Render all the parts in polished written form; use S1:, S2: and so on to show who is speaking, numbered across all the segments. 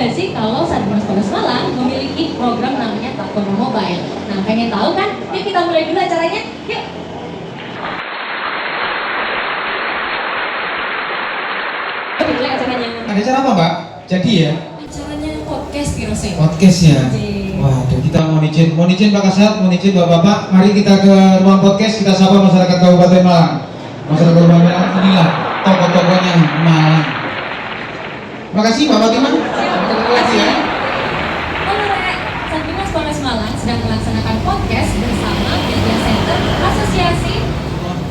S1: nggak sih kalau Satgas Polres Malang memiliki program namanya Takono Mobile? Nah, pengen tahu kan? Yuk kita mulai dulu acaranya. Yuk. Mulai acaranya.
S2: Ada acara apa, Mbak? Jadi ya?
S1: Acaranya podcast kira sih.
S2: Podcast ya? Waduh, kita mohon izin Pak Kasat, mohon izin Bapak-Bapak. Mari kita ke ruang podcast, kita sapa masyarakat Kabupaten Malang. Masyarakat Kabupaten Malang, inilah tokoh-tokohnya Malang. Terima kasih Pak Fatimah.
S1: Terima kasih ya. Satgas Polres Malang sedang melaksanakan podcast bersama Media Center Asosiasi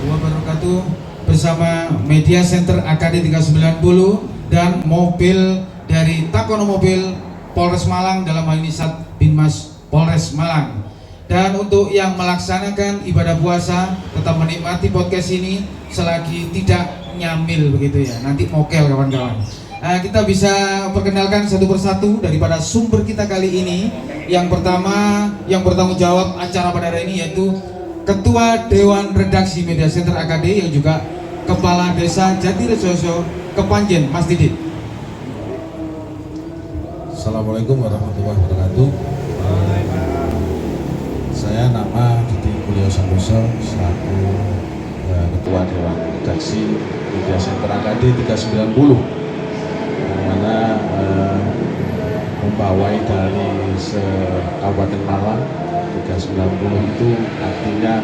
S2: Wabarakatuh bersama Media Center AKD 390 dan mobil dari Takono Mobil Polres Malang, dalam hal ini Satbinmas Polres Malang. Dan untuk yang melaksanakan ibadah puasa tetap menikmati podcast ini selagi tidak nyamil begitu ya. Nanti mokel kawan-kawan. Kita bisa perkenalkan satu persatu daripada sumber kita kali ini. Yang pertama yang bertanggung jawab acara pada hari ini yaitu Ketua Dewan Redaksi Media Center AKD yang juga Kepala Desa Jatirejoso Kepanjen, Mas Didit.
S3: Assalamualaikum warahmatullahi wabarakatuh. Saya nama Didi Mulyo Santoso selaku Ketua Dewan Redaksi Media Center AKD 390, mana membawai dari Kabupaten Malang. 390 itu artinya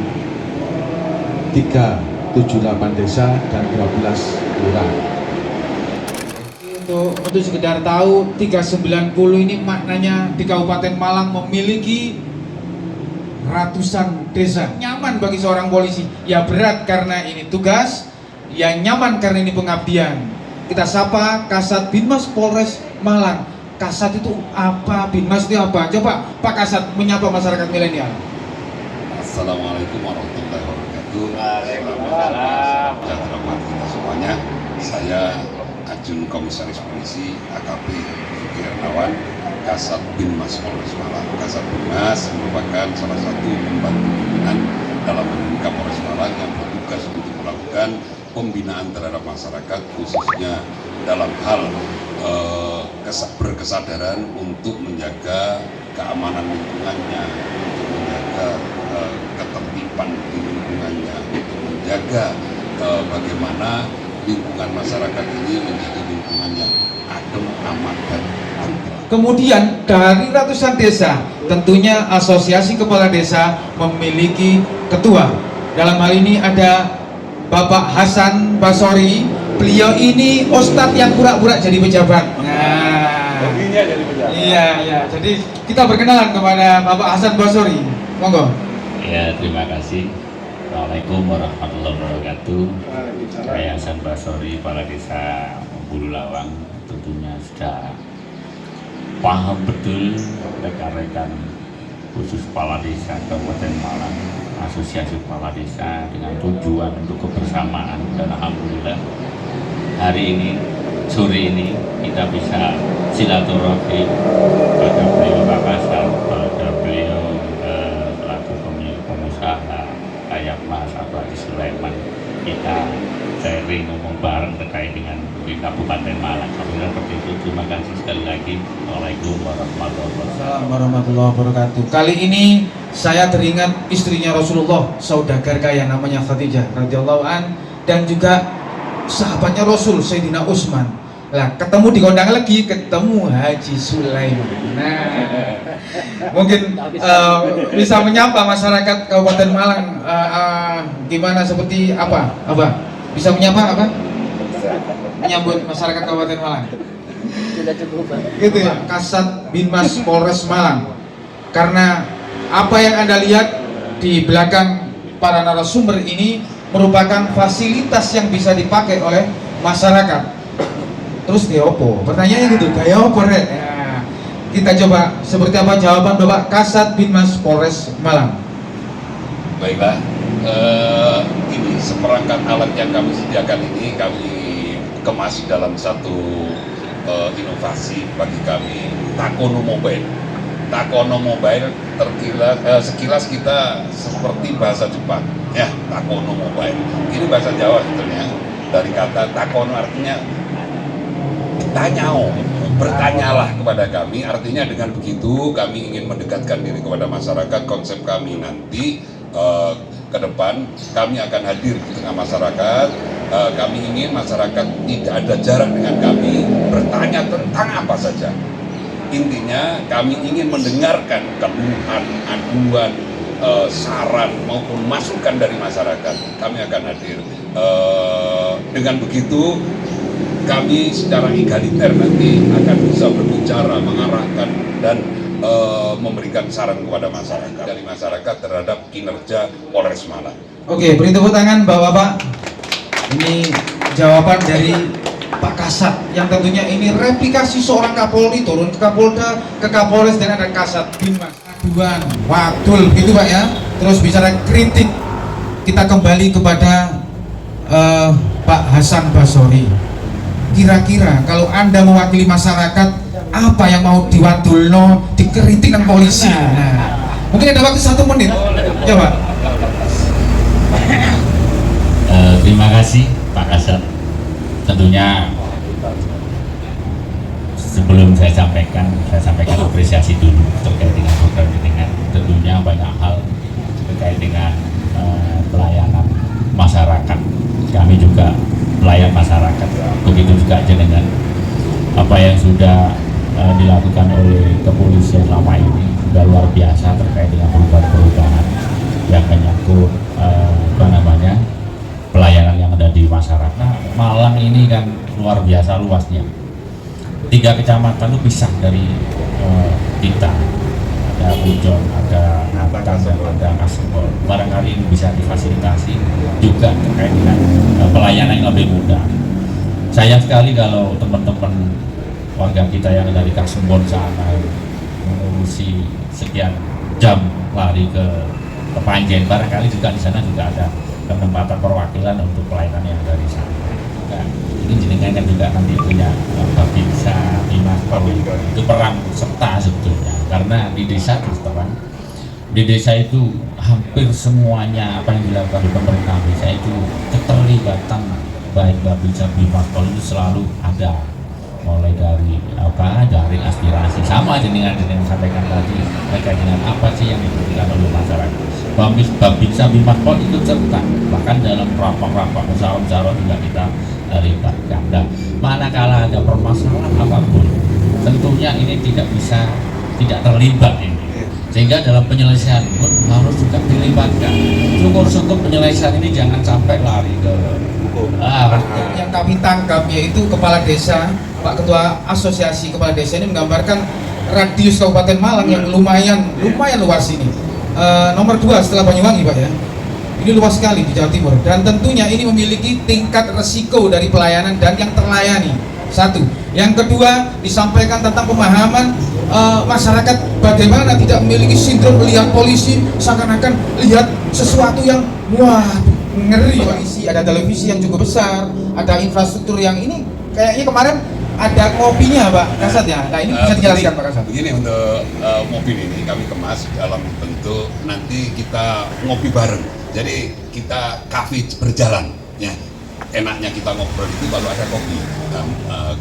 S3: 378 desa dan 12 kelurahan.
S2: Untuk sekedar tahu, 390 ini maknanya di Kabupaten Malang memiliki ratusan desa. Nyaman bagi seorang polisi. Ya berat karena ini tugas, ya nyaman karena ini pengabdian. Kita sapa Kasat Binmas Polres Malang. Kasat itu apa? Binmas itu apa? Coba Pak Kasat menyapa masyarakat milenial.
S4: Assalamualaikum warahmatullahi wabarakatuh. Waalaikumsalam. Sejahtera buat kita semuanya. Saya Ajun Komisaris Polisi AKP Fikri Ernawan, Kasat Binmas Polres Malang. Kasat Binmas merupakan salah satu pembantu pimpinan dalam Kapolres Malang yang bertugas untuk melakukan pembinaan terhadap masyarakat, khususnya dalam hal berkesadaran untuk menjaga keamanan lingkungannya, untuk menjaga ketertiban di lingkungannya, untuk menjaga bagaimana lingkungan masyarakat ini menjadi lingkungan yang adem, aman, dan tentram.
S2: Kemudian dari ratusan desa, tentunya Asosiasi Kepala Desa memiliki ketua. Dalam hal ini ada Bapak Hasan Basori. Beliau ini ustadz yang pura-pura jadi pejabat. Nah,
S3: jadi pejabat.
S2: Iya. Jadi kita berkenalan kepada Bapak Hasan Basori. Monggo.
S5: Ya, terima kasih. Assalamualaikum warahmatullahi wabarakatuh. Saya Hasan Basori, Kepala Desa Bulu Lawang. Tentunya sudah paham betul rekan-rekan khusus Kepala Desa Kabupaten Malang, Asosiasi Kepala Desa, dengan tujuan untuk kebersamaan. Dan alhamdulillah hari ini, sore ini kita bisa silaturahmi pada beliau Pak Kasal, pada beliau selaku pemilik pengusaha kayak Mas Abadi Sulaiman. Kita sharing ngomong bareng terkait dengan di Kabupaten Malang. Alhamdulillah seperti itu. Terima kasih sekali lagi. Assalamualaikum warahmatullahi wabarakatuh.
S2: Assalamualaikum warahmatullahi wabarakatuh. Kali ini saya teringat istrinya Rasulullah, saudagar kaya namanya Khadijah radhiyallahu an, dan juga sahabatnya Rasul Sayyidina Utsman. Lah, ketemu di kondangan lagi, ketemu Haji Sulaiman. Nah, mungkin bisa menyapa masyarakat Kabupaten Malang gimana, seperti apa? Bisa menyapa apa? Menyambut masyarakat Kabupaten Malang.
S6: Sudah cukup, Pak.
S2: Gitu ya, Kasat Binmas Polres Malang. Karena apa yang Anda lihat di belakang para narasumber ini merupakan fasilitas yang bisa dipakai oleh masyarakat. Terus dia opo? Pertanyaannya gitu, gaya opo Red? Ya, kita coba seperti apa jawaban Bapak Kasat Binmas Polres Malang.
S4: Baiklah, ini seperangkat alat yang kami sediakan ini kami kemas dalam satu inovasi bagi kami, Takono Mobile. Takono Mobile sekilas kita seperti bahasa Jepang, ya, Takono Mobile. Ini bahasa Jawa sebetulnya, dari kata Takono artinya tanyao, bertanyalah kepada kami. Artinya dengan begitu kami ingin mendekatkan diri kepada masyarakat. Konsep kami nanti ke depan kami akan hadir di tengah masyarakat. Kami ingin masyarakat tidak ada jarak dengan kami, bertanya tentang apa saja. Intinya kami ingin mendengarkan keluhan, aduan, saran maupun masukan dari masyarakat. Kami akan hadir. Dengan begitu kami secara egaliter nanti akan bisa berbicara, mengarahkan dan memberikan saran kepada masyarakat dari masyarakat terhadap kinerja Polres Malang.
S2: Oke, beri tepuk tangan Bapak-bapak. Ini jawaban dari Pak Kasat yang tentunya ini replikasi seorang Kapolri turun ke Kapolda, ke Kapolres, dan ada Kasat Binmas. Aduan, wadul gitu Pak ya. Terus bicara kritik, kita kembali kepada Pak Hasan Basori. Kira-kira kalau Anda mewakili masyarakat, apa yang mau diwadulno, dikritik dengan polisi? Nah, mungkin ada waktu 1 menit. Coba.
S5: Terima kasih Pak Kasat. Tentunya sebelum saya sampaikan apresiasi dulu terkait dengan program dengan tentunya banyak hal terkait dengan pelayanan masyarakat. Kami juga pelayan masyarakat. Begitu juga dengan apa yang sudah dilakukan oleh kepolisian selama ini sudah luar biasa terkait dengan perubahan-perubahan yang menyangkut pelayanan yang ada di masyarakat. Nah, Malang ini kan luar biasa luasnya. 3 kecamatan itu pisah dari kita. Ada Pujon, ada Ngatan, dan ada Kasembol. Barangkali ini bisa difasilitasi juga terkait dengan pelayanan yang lebih mudah. Sayang sekali kalau teman-teman warga kita yang ada di Kasembol sana mengurusi sekian jam lari ke Panjen. Barangkali juga di sana juga ada penempatan perwakilan untuk pelayanan yang dari sana. Nah, ini jenengan kan juga nanti punya Babinsa, Bimas Polri itu peran serta sebetulnya, karena di desa terus terang di desa itu hampir semuanya apa yang dilakukan di pemerintah desa itu keterlibatan baik Babinsa, Bimas Polri itu selalu ada, mulai dari dari aspirasi sama dengan yang sampaikan tadi terkait dengan apa sih yang dibutuhkan oleh masyarakat. Babinsa, Bimas Polri itu serta bahkan dalam rapat-rapat musyawarah juga kita libatkan. Dan manakala ada permasalahan apapun, tentunya ini tidak bisa tidak terlibat ini. Sehingga dalam penyelesaian pun harus juga dilibatkan. Syukur-syukur penyelesaian ini jangan sampai lari ke
S2: yang kami tangkap yaitu kepala desa, Pak Ketua Asosiasi Kepala Desa ini menggambarkan radius Kabupaten Malang yang lumayan luas ini. Nomor 2 setelah Banyuwangi Pak ya. Ini luas sekali di Jawa Timur dan tentunya ini memiliki tingkat resiko dari pelayanan dan yang terlayani. 1. Yang kedua disampaikan tentang pemahaman masyarakat bagaimana tidak memiliki sindrom melihat polisi seakan-akan lihat sesuatu yang wah ngeri. Polisi ada televisi yang cukup besar, ada infrastruktur yang ini kayaknya kemarin ada kopinya Pak Kasat ya. Nah ini bisa dijelaskan Pak Kasat.
S4: Begini, untuk mobil ini kami kemas dalam bentuk nanti kita ngopi bareng. Jadi kita kafe berjalan ya. Enaknya kita ngobrol itu kalau ada kopi.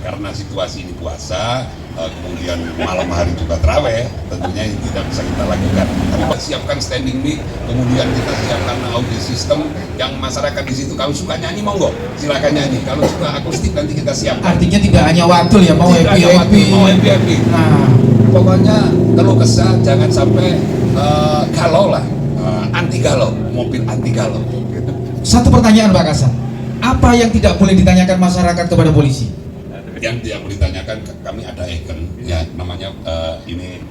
S4: Karena situasi ini puasa, kemudian malam hari juga terawih, tentunya ini tidak bisa kita lakukan. Tapi kita siapkan standing mic, kemudian kita siapkan audio system yang masyarakat di situ kalau suka nyanyi monggo, silakan nyanyi. Kalau suka akustik nanti kita siapkan.
S2: Artinya tidak hanya wadul ya, mau happy.
S4: Nah, pokoknya kalau kesal jangan sampai galau lah, anti galau, mobil anti galau. Gitu.
S2: Satu pertanyaan Pak Kasat. Apa yang tidak boleh ditanyakan masyarakat kepada polisi?
S4: Yang tidak boleh ditanyakan, kami ada icon ya namanya ini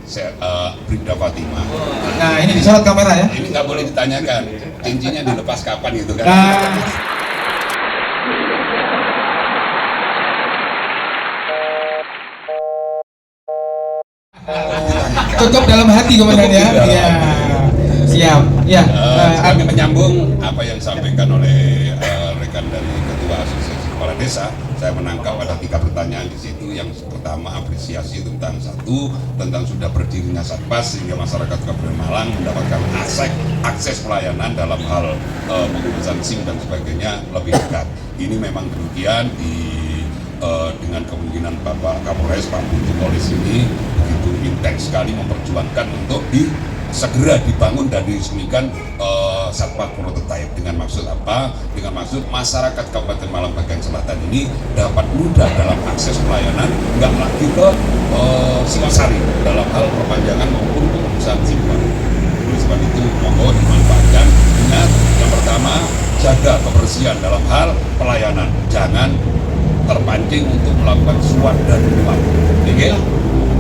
S4: Bribda Fatimah.
S2: Nah ini disorot kamera ya.
S4: Ini nggak boleh ditanyakan cincinnya dilepas kapan gitu kan.
S2: Cukup dalam hati komandan ya. Iya. Siap. Ya.
S4: Kami menyambung apa yang disampaikan oleh rekan dari Ketua Asosiasi Kepala Desa. Saya menangkap ada 3 pertanyaan di situ. Yang pertama apresiasi tentang tentang sudah berdirinya Satpas sehingga masyarakat Kabupaten Malang mendapatkan akses pelayanan dalam hal pengurusan SIM dan sebagainya lebih dekat. Ini memang demikian di dengan kemungkinan Bapak Kapolres, Pak Putu Polisi ini begitu intens sekali memperjuangkan untuk segera dibangun dan diresmikan Satpam Prototype. Dengan maksud apa? Dengan maksud masyarakat Kabupaten Malang bagian selatan ini dapat mudah dalam akses pelayanan, nggak lagi ke Singosari dalam hal perpanjangan maupun pengurusan SIM-bar. Oleh sebab itu monggo dimanfaatkan. Ingat, yang pertama jaga kebersihan dalam hal pelayanan, jangan terpancing untuk melakukan suap dan menyuap.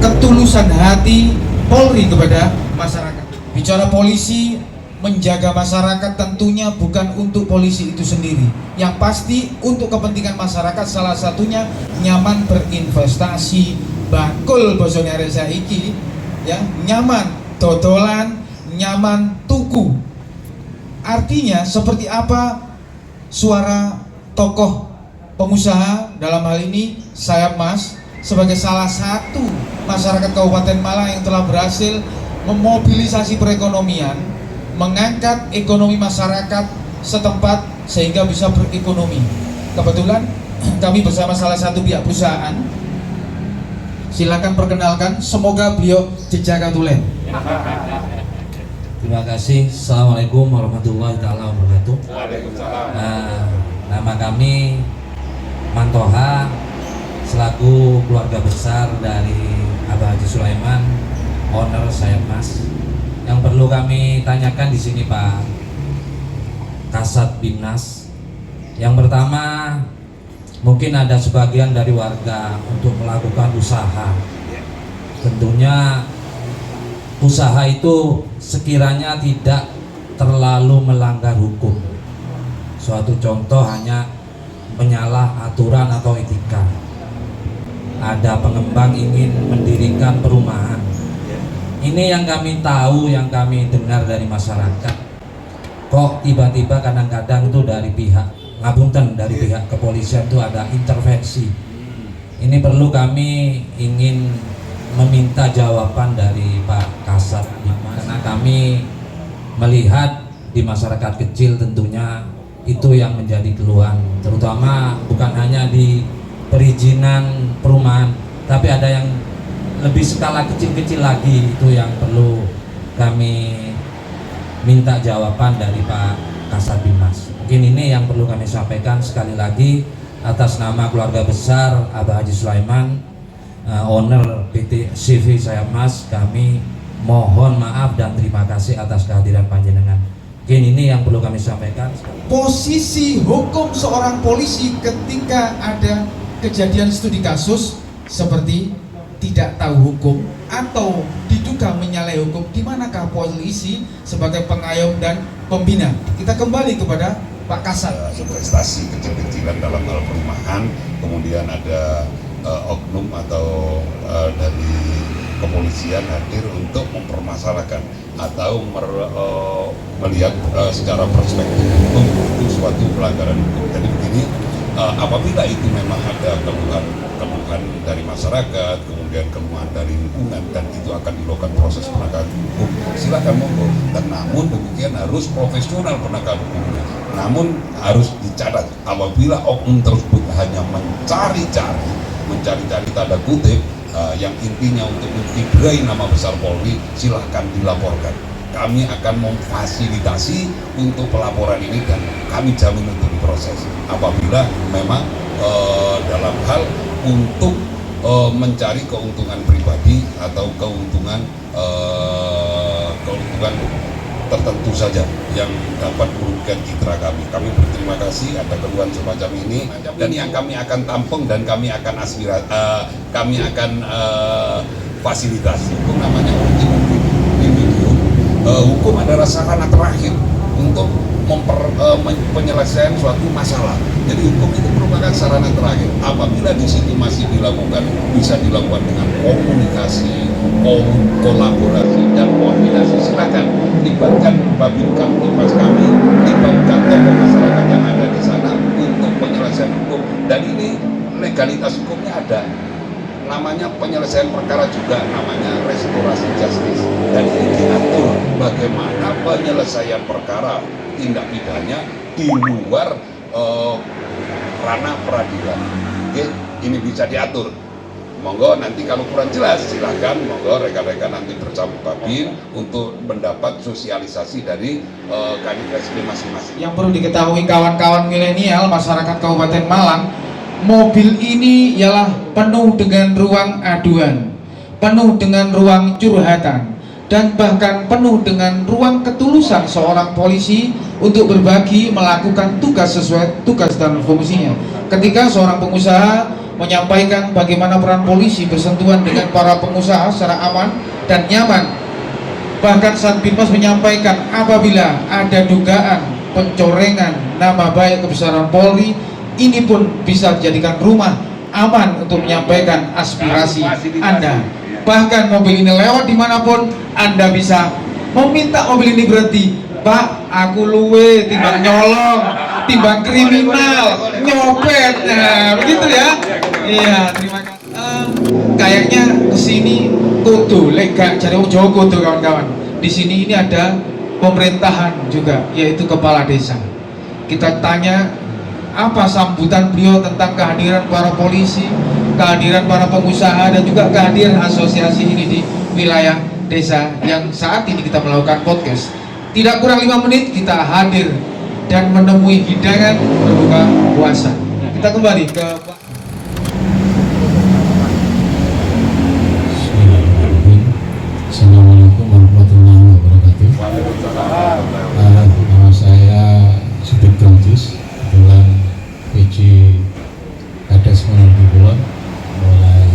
S2: Ketulusan hati Polri kepada masyarakat. Bicara polisi, menjaga masyarakat tentunya bukan untuk polisi itu sendiri. Yang pasti untuk kepentingan masyarakat, salah satunya nyaman berinvestasi, bakul bosone arek saiki, ya, nyaman dodolan, nyaman tuku. Artinya seperti apa suara tokoh pengusaha, dalam hal ini saya Mas sebagai salah satu masyarakat Kabupaten Malang yang telah berhasil memobilisasi perekonomian, mengangkat ekonomi masyarakat setempat sehingga bisa berekonomi. Kebetulan kami bersama salah satu pihak perusahaan. Silakan perkenalkan, semoga beliau jejaka tulen.
S7: Terima kasih. Assalamualaikum warahmatullahi wabarakatuh. Nama kami Mantoha, selaku keluarga besar dari Abah Haji Sulaiman, owner Sayap Mas. Yang perlu kami tanyakan di sini Pak Kasat Binmas. Yang pertama, mungkin ada sebagian dari warga untuk melakukan usaha. Tentunya usaha itu sekiranya tidak terlalu melanggar hukum. Suatu contoh hanya menyalah aturan atau etika. Ada pengembang ingin mendirikan perumahan. Ini yang kami tahu, yang kami dengar dari masyarakat. Kok tiba-tiba kadang-kadang itu dari pihak ngapunten, dari pihak kepolisian itu ada intervensi. Ini perlu kami ingin meminta jawaban dari Pak Kasat Binmas, karena kami melihat di masyarakat kecil tentunya itu yang menjadi keluhan, terutama bukan hanya di perizinan perumahan, tapi ada yang lebih skala kecil-kecil lagi, itu yang perlu kami minta jawaban dari Pak Kasat Binmas. Mungkin ini yang perlu kami sampaikan sekali lagi atas nama keluarga besar Abah Haji Sulaiman, owner PT CV Sayap Mas. Kami mohon maaf dan terima kasih atas kehadiran panjenengan. Mungkin ini yang perlu kami sampaikan.
S2: Posisi hukum seorang polisi ketika ada kejadian studi kasus seperti tidak tahu hukum atau diduga menyalahi hukum, di manakah polisi sebagai pengayom dan pembina? Kita kembali kepada Pak Kasat.
S4: Investasi kecil-kecilan dalam hal perumahan, kemudian ada oknum atau dari kepolisian hadir untuk mempermasalahkan atau melihat secara perspektif hukum itu suatu pelanggaran hukum. Jadi begini, apabila itu memang ada keluhan dari masyarakat, kemudian keluhan dari lingkungan, dan itu akan dilakukan proses penegakan hukum, silakan monggo. Dan namun demikian harus profesional penegakan hukumnya. Namun harus dicatat, apabila oknum tersebut hanya mencari-cari tanda kutip, yang intinya untuk mencederai nama besar Polri, silahkan dilaporkan. Kami akan memfasilitasi untuk pelaporan ini dan kami jamin untuk diproses. Apabila memang dalam hal untuk mencari keuntungan pribadi atau keuntungan tertentu saja yang dapat merugikan citra kami. Kami berterima kasih ada keluhan semacam ini, dan yang kami akan tampung dan kami akan fasilitasi. Itu namanya ultimum remedium. Hukum adalah sarana terakhir untuk penyelesaian suatu masalah. Jadi hukum itu merupakan sarana terakhir. Apabila di situ masih bisa dilakukan dengan komunikasi, kolaborasi dan koordinasi, silakan libatkan Babin Kamtipmas kami, libatkan tokoh masyarakat yang ada di sana untuk penyelesaian hukum. Dan ini legalitas hukumnya ada. Namanya penyelesaian perkara juga namanya restorasi justice, dan ini diatur bagaimana penyelesaian perkara tindak pidana di luar ranah peradilan. Oke, ini bisa diatur. Monggo nanti kalau kurang jelas silahkan monggo rekan-rekan nanti bersama Babin untuk mendapat sosialisasi dari Kadif Reskrim masing-masing.
S2: Yang perlu diketahui kawan-kawan milenial masyarakat Kabupaten Malang, mobil ini ialah penuh dengan ruang aduan, penuh dengan ruang curhatan, dan bahkan penuh dengan ruang ketulusan seorang polisi untuk berbagi melakukan tugas sesuai tugas dan fungsinya. Ketika seorang pengusaha menyampaikan bagaimana peran polisi bersentuhan dengan para pengusaha secara aman dan nyaman, bahkan saat Binmas menyampaikan apabila ada dugaan pencorengan nama baik kebesaran Polri, ini pun bisa dijadikan rumah aman untuk menyampaikan aspirasi Anda. Bahkan mobil ini lewat dimanapun, Anda bisa meminta mobil ini berhenti. Pak, aku luwe timbang nyolong, timbang kriminal, nyopet, nah begitu ya. Iya, terima kasih. Kayaknya kesini kudu lega, jadi Jawa kudu kawan-kawan. Di sini ini ada pemerintahan juga, yaitu kepala desa. Kita tanya apa sambutan beliau tentang kehadiran para polisi, kehadiran para pengusaha, dan juga kehadiran asosiasi ini di wilayah desa yang saat ini kita melakukan podcast. Tidak kurang 5 menit kita hadir dan menemui hidangan berbuka puasa. Kita kembali ke Pak.
S3: Assalamualaikum warahmatullahi wabarakatuh. Nama saya Subit Gonjis, kebetulan PJ Kades Menanti Kulon mulai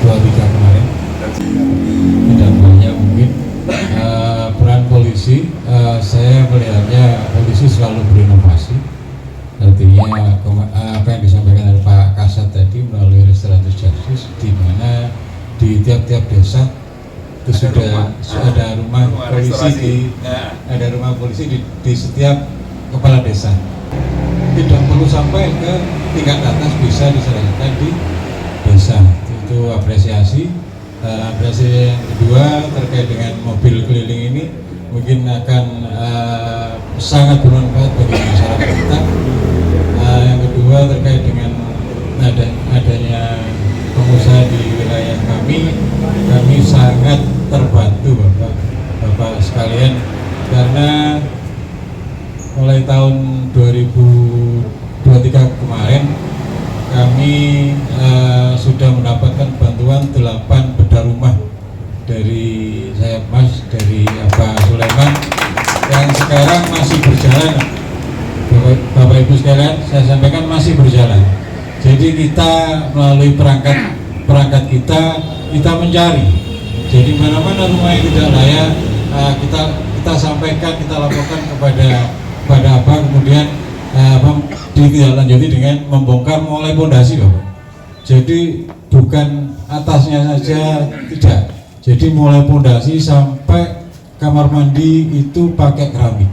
S3: 2023 kemarin. Tidak banyak mungkin peran polisi, saya melihatnya polisi selalu berinovasi. Artinya apa yang disampaikan oleh Pak Kasat tadi melalui restoratif justice, di mana di tiap-tiap desa itu sudah ada rumah polisi ada rumah polisi di setiap kepala desa. Tidak perlu sampai ke tingkat atas, bisa diselesaikan di desa. Itu apresiasi. Apresiasi yang kedua terkait dengan mobil keliling ini mungkin akan sangat bermanfaat bagi masyarakat kita. Yang kedua terkait dengan adanya pengusaha di wilayah kami sangat terbantu Bapak sekalian, karena mulai tahun 2023 kemarin kami sudah mendapatkan bantuan 8 bedah rumah dari saya Mas, dari Pak Sulaiman, yang sekarang masih berjalan. Bapak Ibu sekalian, saya sampaikan masih berjalan. Jadi kita melalui perangkat kita mencari. Jadi mana-mana rumah yang tidak layak kita sampaikan, kita laporkan kepada apa, kemudian ditindaklanjuti dengan membongkar mulai pondasi, Bapak. Jadi bukan atasnya saja, tidak. Jadi mulai pondasi sampai kamar mandi itu pakai keramik.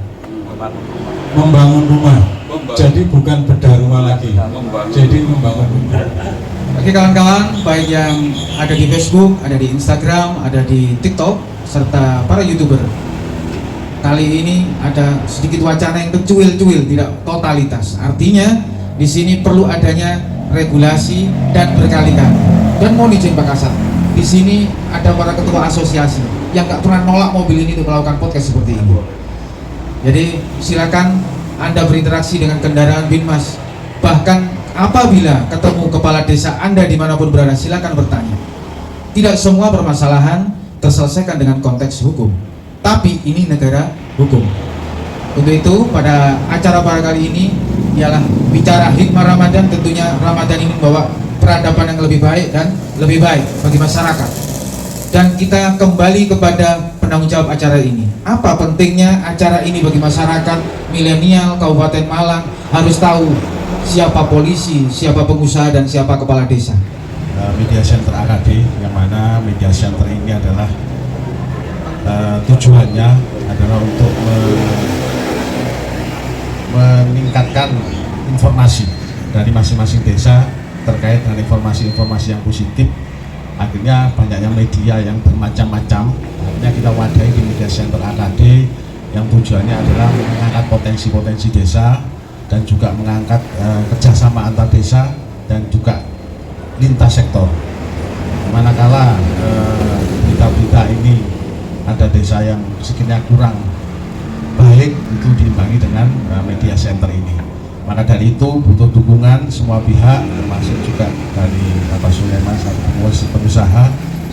S3: Membangun rumah. Jadi bukan bedah rumah lagi. Jadi membangun rumah.
S2: Oke kawan-kawan, baik yang ada di Facebook, ada di Instagram, ada di TikTok, serta para YouTuber. Kali ini ada sedikit wacana yang kecuil-cuil, tidak totalitas. Artinya di sini perlu adanya regulasi dan berkali-kali. Dan mohon izin Pak Kasat, di sini ada para ketua asosiasi yang nggak pernah nolak mobil ini untuk melakukan podcast seperti ini. Jadi silakan Anda berinteraksi dengan kendaraan Binmas. Bahkan apabila ketemu kepala desa Anda dimanapun berada, silakan bertanya. Tidak semua permasalahan terselesaikan dengan konteks hukum, tapi ini negara hukum. Untuk itu pada acara pada kali ini ialah bicara hikmah Ramadan. Tentunya Ramadan ini membawa peradaban yang lebih baik dan lebih baik bagi masyarakat. Dan kita kembali kepada penanggung jawab acara ini. Apa pentingnya acara ini bagi masyarakat milenial Kabupaten Malang? Harus tahu siapa polisi, siapa pengusaha, dan siapa kepala desa.
S3: Media Center AKD, yang mana Media Center ini adalah tujuannya adalah untuk meningkatkan informasi dari masing-masing desa terkait dengan informasi-informasi yang positif. Akhirnya banyaknya media yang bermacam-macam, akhirnya kita wadahi di Media Center AKD yang tujuannya adalah mengangkat potensi-potensi desa dan juga mengangkat kerjasama antar desa dan juga lintas sektor. Manakala berita-berita ini ada desa yang sekiranya kurang baik, itu diimbangi dengan media center ini. Maka dari itu butuh dukungan semua pihak, termasuk juga dari Bapak Sulaiman selaku pengusaha,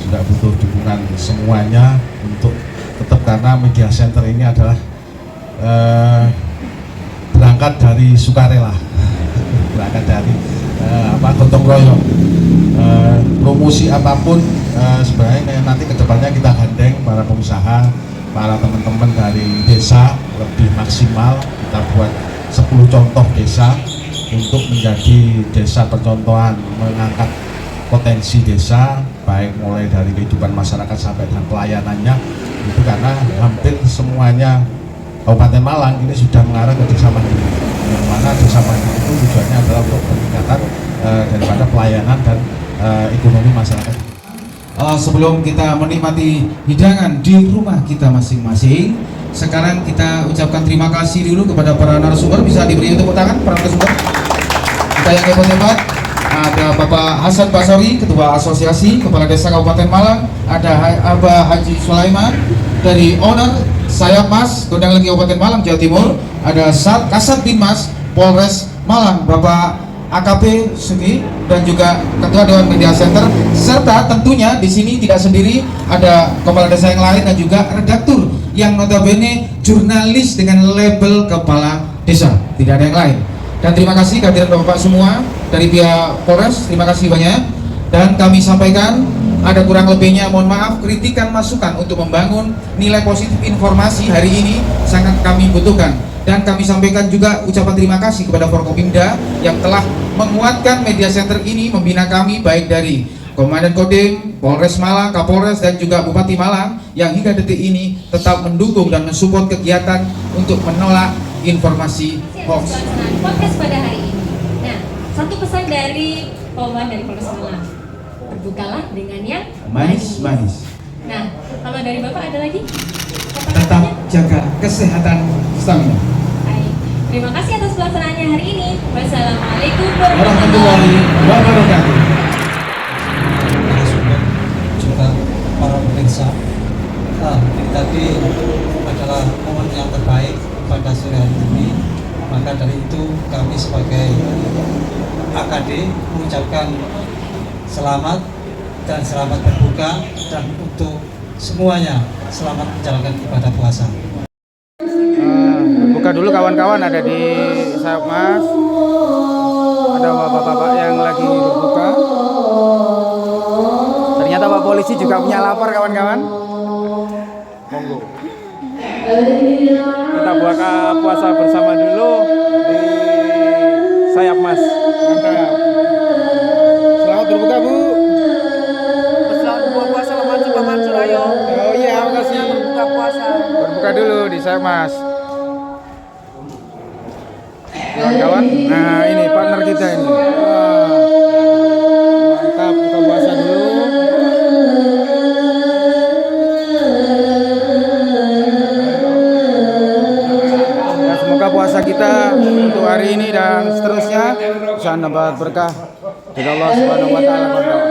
S3: juga butuh dukungan semuanya untuk tetap, karena media center ini adalah berangkat dari sukarela, berangkat dari gotong royong. Promosi apapun sebenarnya nanti kedepannya kita gandeng para pengusaha, para teman-teman dari desa lebih maksimal, kita buat 10 contoh desa untuk menjadi desa percontohan, mengangkat potensi desa baik mulai dari kehidupan masyarakat sampai dengan pelayanannya itu, karena hampir semuanya Kabupaten Malang ini sudah mengarah ke desa mandiri, yang mana desa mandiri itu tujuannya adalah untuk peningkatan daripada pelayanan dan ekonomi masyarakat.
S2: Sebelum kita menikmati hidangan di rumah kita masing-masing, sekarang kita ucapkan terima kasih dulu kepada para narasumber. Bisa diberi tepuk tangan para narasumber kita yang hebat-hebat. Ada Bapak Hasan Basori, Ketua Asosiasi Kepala Desa Kabupaten Malang. Ada Abah Haji Sulaiman dari owner Sayap Mas, Gondang Legi Kabupaten Malang, Jawa Timur. Ada Kasat Binmas Polres Malang, Bapak AKP Sugi, dan juga Ketua Dewan Media Center, serta tentunya di sini tidak sendiri, ada kepala desa yang lain dan juga redaktur yang notabene jurnalis dengan label kepala desa, tidak ada yang lain. Dan terima kasih kehadiran Bapak semua dari pihak Polres, terima kasih banyak. Dan kami sampaikan ada kurang lebihnya mohon maaf, kritikan masukan untuk membangun nilai positif informasi hari ini sangat kami butuhkan. Dan kami sampaikan juga ucapan terima kasih kepada Forkopimda yang telah menguatkan media center ini, membina kami baik dari Komandan Kodim, Polres Malang, Kapolres, dan juga Bupati Malang yang hingga detik ini tetap mendukung dan mensupport kegiatan untuk menolak informasi hoax.
S1: Podcast pada hari ini. Nah, satu pesan dari Polman dari Polres Malang, berbukalah dengan yang
S2: Manis-manis.
S1: Nah, kalau dari Bapak ada lagi?
S2: Tetap jaga kesehatan stamina.
S1: Baik. Terima kasih atas pelaksanaannya hari ini. Wassalamualaikum
S2: Warahmatullahi wabarakatuh.
S8: Juga para pemirsa, ini tadi adalah momen yang terbaik pada sore hari ini. Maka dari itu kami sebagai AKD mengucapkan selamat dan selamat berbuka, dan untuk semuanya selamat menjalankan ibadah puasa.
S9: Buka dulu kawan-kawan, ada di Sayap Mas, ada bapak-bapak yang lagi berbuka. Ternyata Pak Polisi juga punya lapar kawan-kawan. Monggo. Kita buka puasa bersama dulu di Sayap Mas. Mantap. Selamat berbuka Bu. Selamat berbuka puasa Pak Mansur, ayo. Oh iya, makasih. Berbuka puasa. Berbuka dulu di Sayap Mas. Kawan-kawan, nah ini partner kita ini. Mantap, buka puasa dulu. Ya, semoga puasa kita untuk hari ini dan seterusnya bisa dapat berkah dari Allah Subhanahu wa taala.